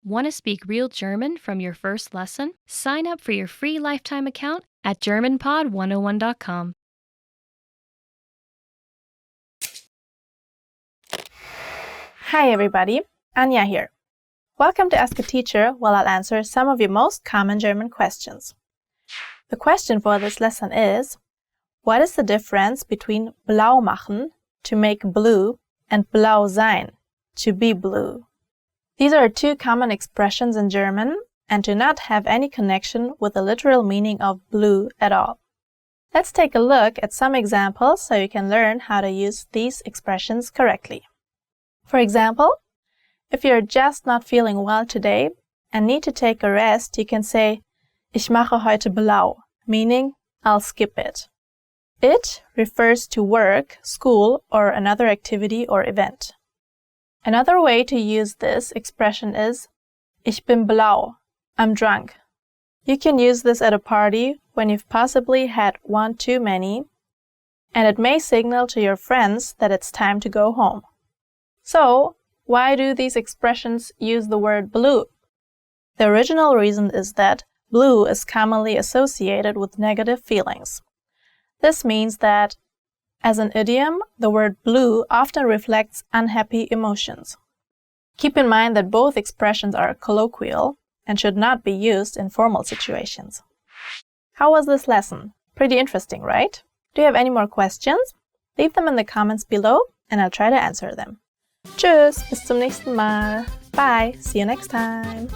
Want to speak real German from your first lesson? Sign up for your free lifetime account at GermanPod101.com. Hi everybody, Anja here. Welcome to Ask a Teacher, while I'll answer some of your most common German questions. The question for this lesson is, what is the difference between Blau machen, to make blue, and Blau sein, to be blue? These are two common expressions in German and do not have any connection with the literal meaning of blue at all. Let's take a look at some examples so you can learn how to use these expressions correctly. For example, if you're just not feeling well today and need to take a rest, you can say, Ich mache heute Blau, meaning I'll skip it. It refers to work, school, or another activity or event. Another way to use this expression is, Ich bin blau, I'm drunk. You can use this at a party when you've possibly had one too many, and it may signal to your friends that it's time to go home. So, why do these expressions use the word blue? The original reason is that blue is commonly associated with negative feelings. This means that, as an idiom, the word blue often reflects unhappy emotions. Keep in mind that both expressions are colloquial and should not be used in formal situations. How was this lesson? Pretty interesting, right? Do you have any more questions? Leave them in the comments below and I'll try to answer them. Tschüss, bis zum nächsten Mal. Bye, see you next time.